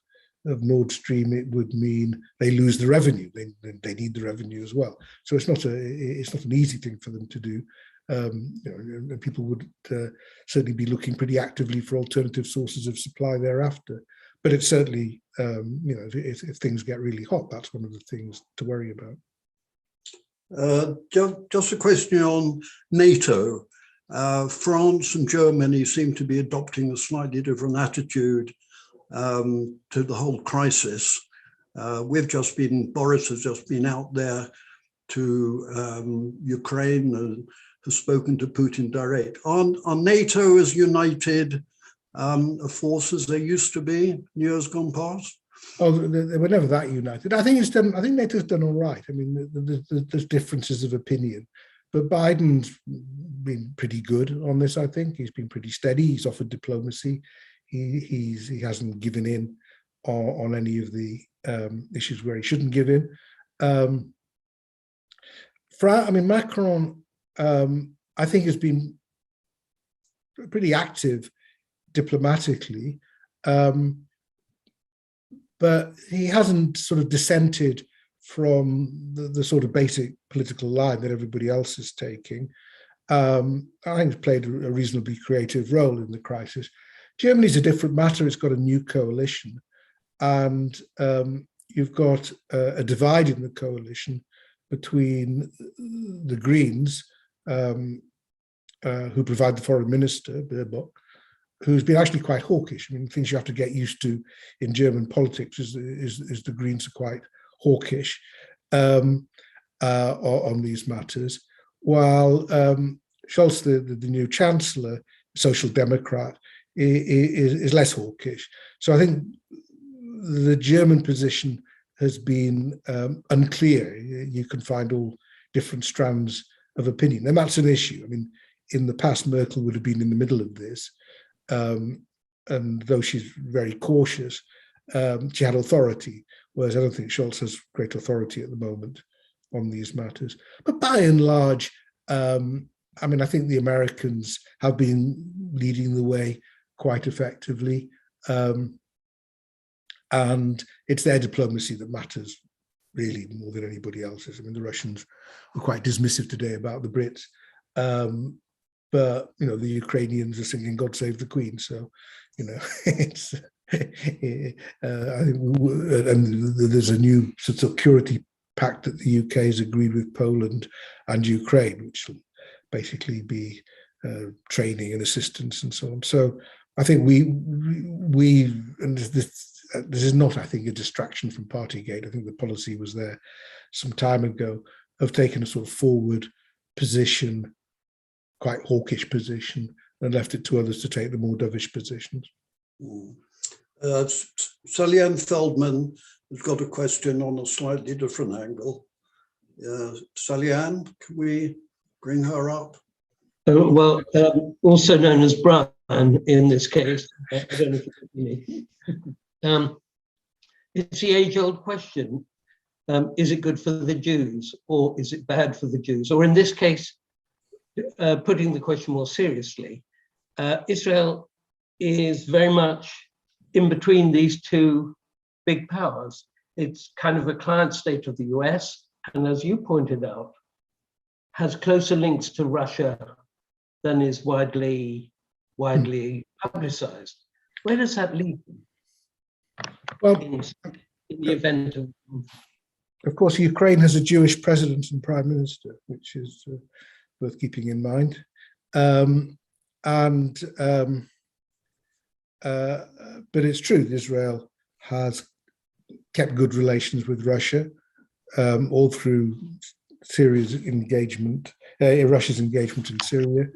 Nord Stream. It would mean they lose the revenue. They need the revenue as well. So it's not an easy thing for them to do. And people would certainly be looking pretty actively for alternative sources of supply thereafter. But it's certainly, if things get really hot, that's one of the things to worry about. Just a question on NATO. France and Germany seem to be adopting a slightly different attitude to the whole crisis. Boris has just been out there to Ukraine and has spoken to Putin direct. Are NATO as united a force as they used to be in years gone past? Oh, they were never that united. I think NATO's done all right. I mean, there's differences of opinion, but Biden's been pretty good on this. I think he's been pretty steady. He's offered diplomacy. He hasn't given in on any of the issues where he shouldn't give in. Macron, I think, has been pretty active diplomatically, but he hasn't sort of dissented from the sort of basic political line that everybody else is taking. I think he's played a reasonably creative role in the crisis. Germany's a different matter. It's got a new coalition, and you've got a divide in the coalition between the Greens, who provide the foreign minister, Baerbock, who's been actually quite hawkish. I mean, things you have to get used to in German politics is the Greens are quite hawkish on these matters, while Scholz, the new chancellor, social democrat, is less hawkish. So I think the German position has been unclear. You can find all different strands of opinion, and that's an issue. I mean, in the past, Merkel would have been in the middle of this, and though she's very cautious, she had authority, whereas I don't think Scholz has great authority at the moment on these matters. But by and large, I think the Americans have been leading the way quite effectively, and it's their diplomacy that matters really more than anybody else's. I mean, the Russians were quite dismissive today about the Brits, but the Ukrainians are singing "God Save the Queen," so it's. I think, and there's a new security pact that the UK has agreed with Poland and Ukraine, which will basically be training and assistance and so on. So I think we and this is not, I think, a distraction from Partygate. I think the policy was there some time ago of taking a sort of forward position, quite hawkish position, and left it to others to take the more dovish positions. Salian Feldman has got a question on a slightly different angle. Salian, can we bring her up? Also known as Brian in this case. I don't know if you know me. It's the age-old question. is it good for the Jews or is it bad for the Jews? Or in this case, putting the question more seriously, Israel is very much in between these two big powers. It's kind of a client state of the US, and as you pointed out, has closer links to Russia than is widely publicized. Where does that lead them? Well, in the event of course, Ukraine has a Jewish president and prime minister, which is worth keeping in mind. But it's true, Israel has kept good relations with Russia all through Syria's engagement, Russia's engagement in Syria,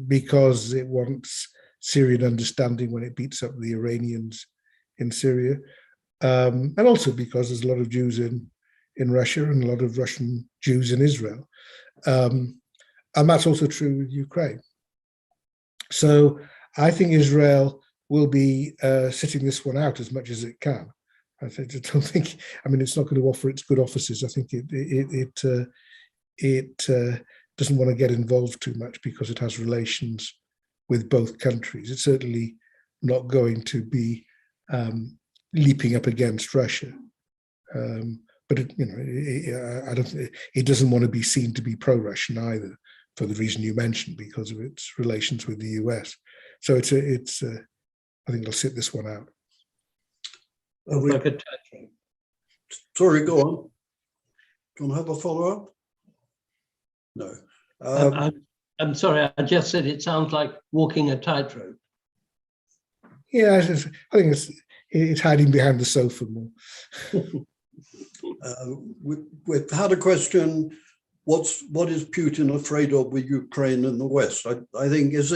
because it wants Syrian understanding when it beats up the Iranians in Syria, and also because there's a lot of Jews in Russia and a lot of Russian Jews in Israel. And that's also true with Ukraine. So I think Israel will be sitting this one out as much as it can. I don't think, I mean, it's not going to offer its good offices. I think it doesn't want to get involved too much because it has relations with both countries. It's certainly not going to be leaping up against Russia. But it doesn't want to be seen to be pro-Russian either, for the reason you mentioned, because of its relations with the US. So I think it'll sit this one out. Sorry, go on. Do you want to have a follow-up? No. I'm sorry, I just said it sounds like walking a tightrope. Yeah, I think it's hiding behind the sofa more. We've had a question, what is Putin afraid of with Ukraine and the West? I think, is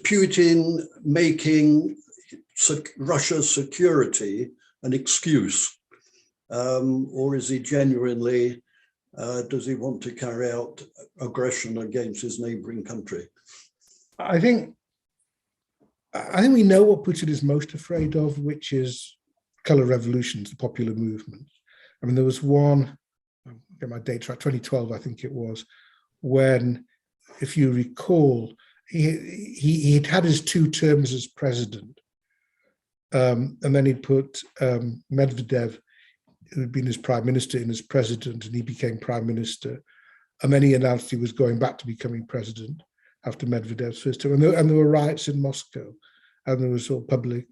Putin making Russia's security an excuse? Or is he genuinely, does he want to carry out aggression against his neighboring country? I think we know what Putin is most afraid of, which is color revolutions, the popular movement. I mean, there was one, I'll get my dates right, 2012, I think it was, when, if you recall, he'd had his 2 terms as president. And then he put Medvedev, who had been his prime minister, in as president, and he became prime minister. And then he announced he was going back to becoming president after Medvedev's first term. And there were riots in Moscow, and there was all public,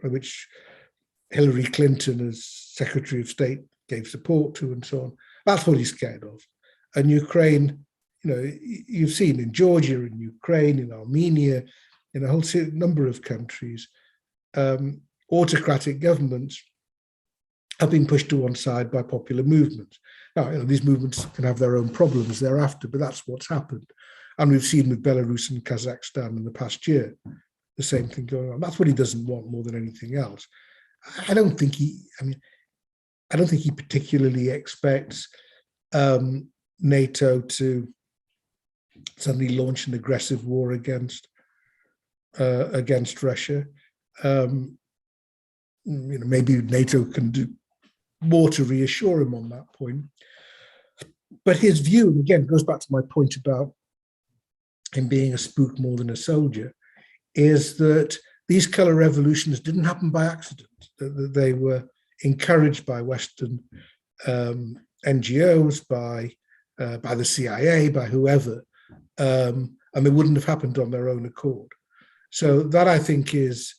which Hillary Clinton, as Secretary of State, gave support to, and so on. That's what he's scared of. And Ukraine, you've seen in Georgia, in Ukraine, in Armenia, in a whole number of countries, autocratic governments have been pushed to one side by popular movements. Now, these movements can have their own problems thereafter, but that's what's happened. And we've seen with Belarus and Kazakhstan in the past year, the same thing going on. That's what he doesn't want more than anything else. I don't think he particularly expects NATO to suddenly launch an aggressive war against Russia. Maybe NATO can do more to reassure him on that point. But his view, and again, goes back to my point about him being a spook more than a soldier, is that these color revolutions didn't happen by accident. That they were encouraged by Western NGOs, by the CIA, by whoever, and they wouldn't have happened on their own accord. So that, I think, is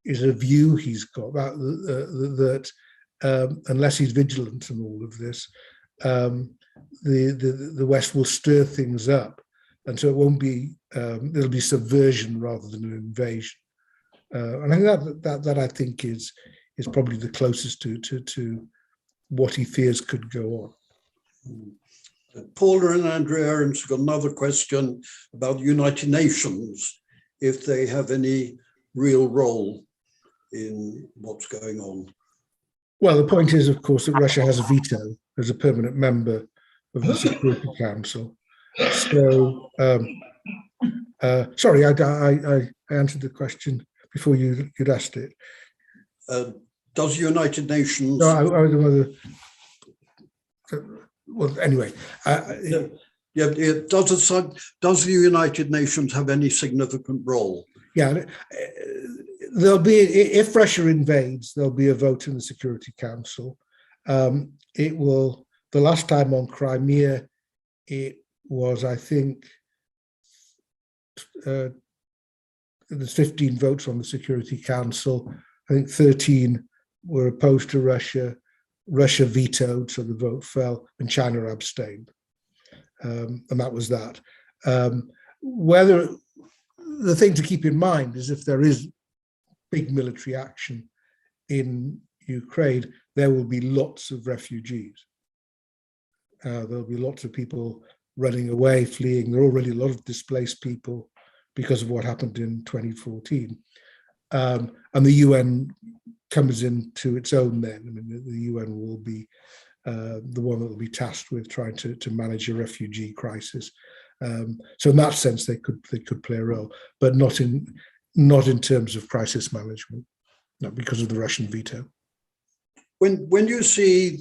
a view he's got, that unless he's vigilant in all of this, the West will stir things up, and so it won't be, there'll be subversion rather than an invasion. And I think that I think is probably the closest to what he fears could go on. Paula and Andrea have got another question about the United Nations, if they have any real role in what's going on. Well, the point is, of course, that Russia has a veto as a permanent member of the Security Council. So, sorry, I answered the question before you'd asked it. does the United Nations? No, I was well, anyway. Does the United Nations have any significant role? Yeah, there'll be, if Russia invades, there'll be a vote in the Security Council. It will, the last time on Crimea, it was, I think, there's 15 votes on the Security Council. I think 13 were opposed to Russia. Russia vetoed, so the vote fell, and China abstained. And that was that. Whether the thing to keep in mind is if there is big military action in Ukraine, there will be lots of refugees. There'll be lots of people running away, fleeing. There are already a lot of displaced people because of what happened in 2014. And the UN comes into its own then. I mean, the UN will be the one that will be tasked with trying to manage a refugee crisis. So in that sense, they could play a role, but not in terms of crisis management, not because of the Russian veto. When you see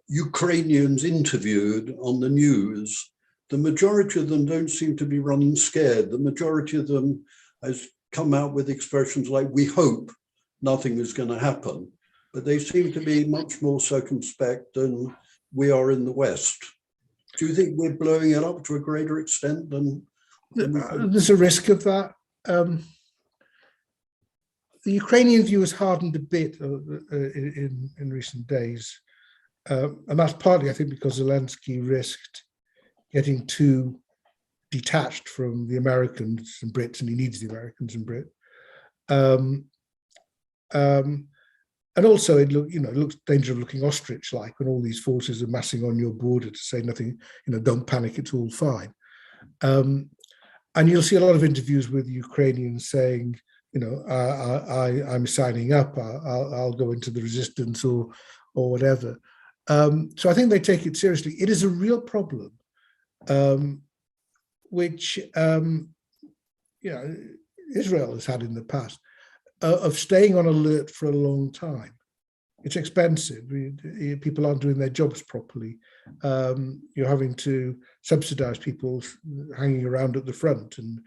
Ukrainians interviewed on the news, the majority of them don't seem to be running scared. The majority of them has come out with expressions like, we hope nothing is going to happen, but they seem to be much more circumspect than we are in the West. Do you think we're blowing it up to a greater extent than there's a risk of that? The Ukrainian view has hardened a bit in recent days. And that's partly, I think, because Zelensky risked getting too detached from the Americans and Brits, and he needs the Americans and Brits. And also, it looks danger of looking ostrich-like when all these forces are massing on your border to say nothing, don't panic, it's all fine. And you'll see a lot of interviews with Ukrainians saying, I'm signing up, I'll go into the resistance or whatever. So I think they take it seriously. It is a real problem, which Israel has had in the past, of staying on alert for a long time. It's expensive. People aren't doing their jobs properly. You're having to subsidize people hanging around at the front, and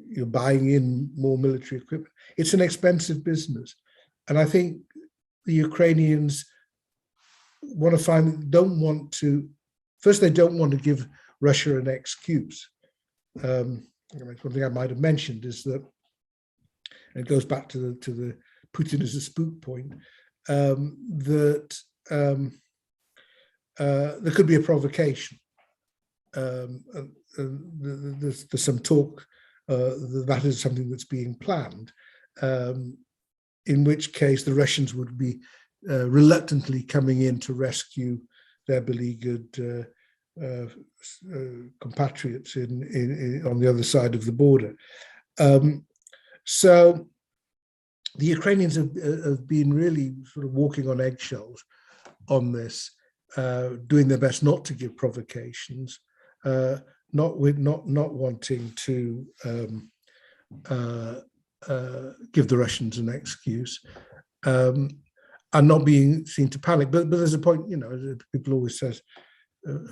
you're buying in more military equipment. It's an expensive business. And I think the Ukrainians don't want to give Russia an excuse. One thing I might have mentioned is that, and it goes back to the Putin as a spook point, that there could be a provocation. There's some talk that is something that's being planned, in which case the Russians would be reluctantly coming in to rescue their beleaguered compatriots on the other side of the border. So the Ukrainians have been really sort of walking on eggshells on this, doing their best not to give provocations, not wanting to give the Russians an excuse, and not being seen to panic. But there's a point, people always say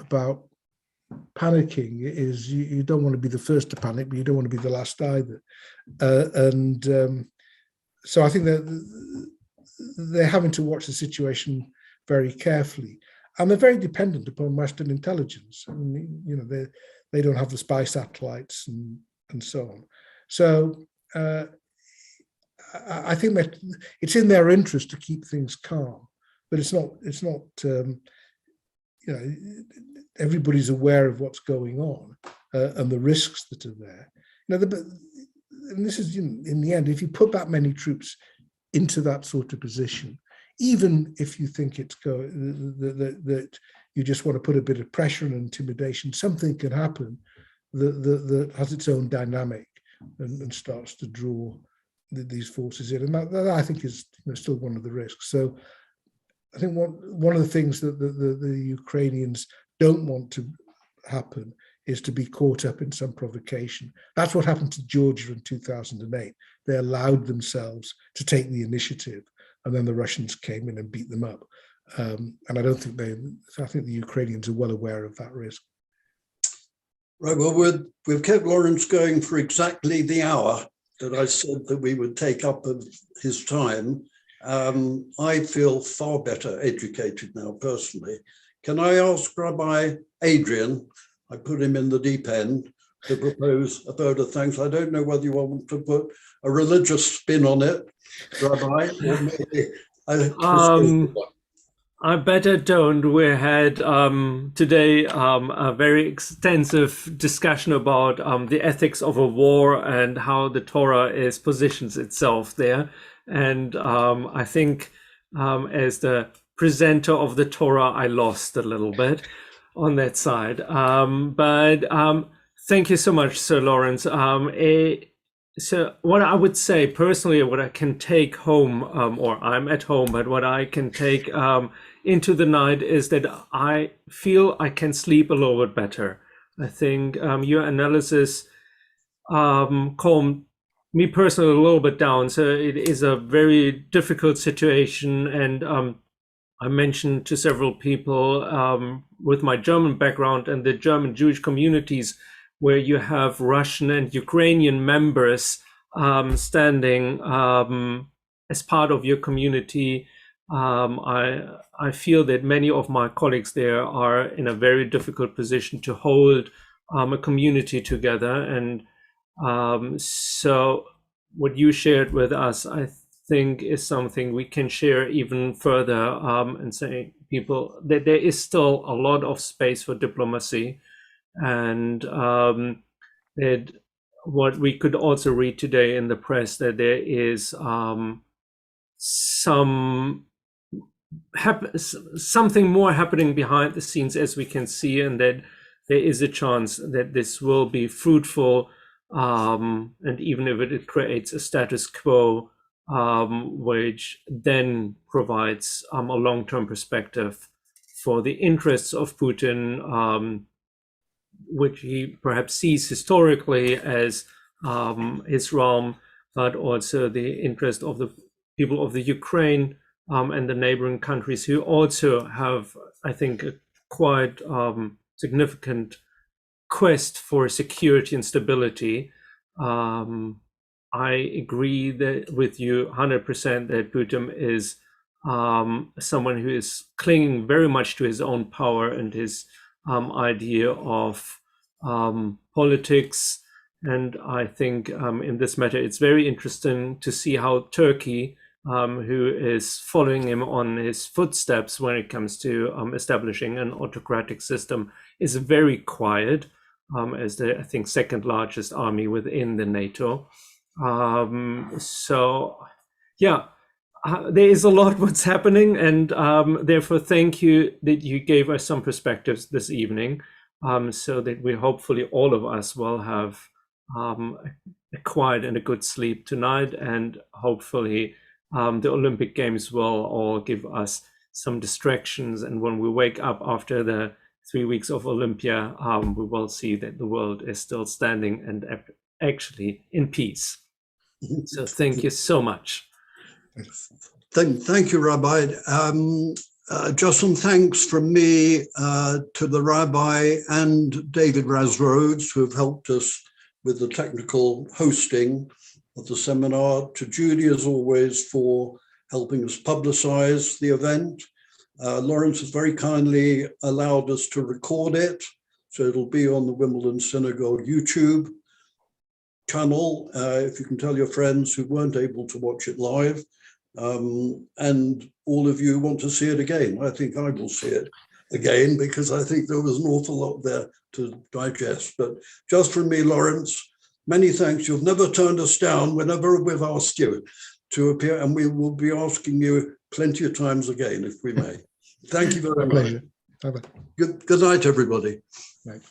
about panicking is you don't want to be the first to panic, but you don't want to be the last either. So I think that they're having to watch the situation very carefully, and they're very dependent upon Western intelligence. I mean, they don't have the spy satellites and so on. So I think that it's in their interest to keep things calm, but it's not. Everybody's aware of what's going on and the risks that are there. And this is, in the end, if you put that many troops into that sort of position, even if you think it's that you just want to put a bit of pressure and intimidation, something can happen that has its own dynamic and starts to draw these forces in. And that I think is still one of the risks. So I think one of the things that the Ukrainians don't want to happen is to be caught up in some provocation. That's what happened to Georgia in 2008. They allowed themselves to take the initiative, and then the Russians came in and beat them up. And I think the Ukrainians are well aware of that risk. Right, well, we've kept Lawrence going for exactly the hour that I said that we would take up of his time. I feel far better educated now, personally. Can I ask Rabbi Adrian, I put him in the deep end, to propose a vote of thanks? I don't know whether you want to put a religious spin on it, Rabbi, or maybe I better don't. We had today a very extensive discussion about the ethics of a war and how the Torah positions itself there. And I think as the presenter of the Torah, I lost a little bit on that side. But thank you so much, Sir Lawrence. So what I would say personally, what I can take home, or I'm at home, but what I can take into the night is that I feel I can sleep a little bit better. I think your analysis calmed me personally a little bit down. So it is a very difficult situation. And I mentioned to several people with my German background and the German Jewish communities, where you have Russian and Ukrainian members standing as part of your community. I feel that many of my colleagues there are in a very difficult position to hold a community together. And so what you shared with us, I think, is something we can share even further, and say people that there is still a lot of space for diplomacy. And that what we could also read today in the press, that there is something more happening behind the scenes, as we can see, and that there is a chance that this will be fruitful, and even if it creates a status quo, which then provides a long-term perspective for the interests of Putin, which he perhaps sees historically as his realm, but also the interest of the people of the Ukraine and the neighboring countries, who also have, I think, a quite significant quest for security and stability. I agree with you 100% that Putin is someone who is clinging very much to his own power and his idea of politics. And I think in this matter, it's very interesting to see how Turkey, who is following him on his footsteps when it comes to establishing an autocratic system, is very quiet, as the, I think, second largest army within the NATO. So yeah, there is a lot what's happening, and therefore thank you that you gave us some perspectives this evening, so that we hopefully all of us will have a quiet and a good sleep tonight, and hopefully the Olympic Games will all give us some distractions, and when we wake up after the 3 weeks of Olympia, we will see that the world is still standing and actually in peace. So thank you so much. Thank you, Rabbi. Just some thanks from me to the Rabbi and David Razroads, who have helped us with the technical hosting of the seminar, to Judy, as always, for helping us publicize the event. Lawrence has very kindly allowed us to record it, so it'll be on the Wimbledon Synagogue YouTube channel, if you can tell your friends who weren't able to watch it live. And all of you want to see it again. I think I will see it again, because I think there was an awful lot there to digest. But just from me, Lawrence, many thanks. You've never turned us down whenever we've asked you to appear, and we will be asking you plenty of times again, if we may. Thank you very much. Bye-bye. Good night, everybody. Right.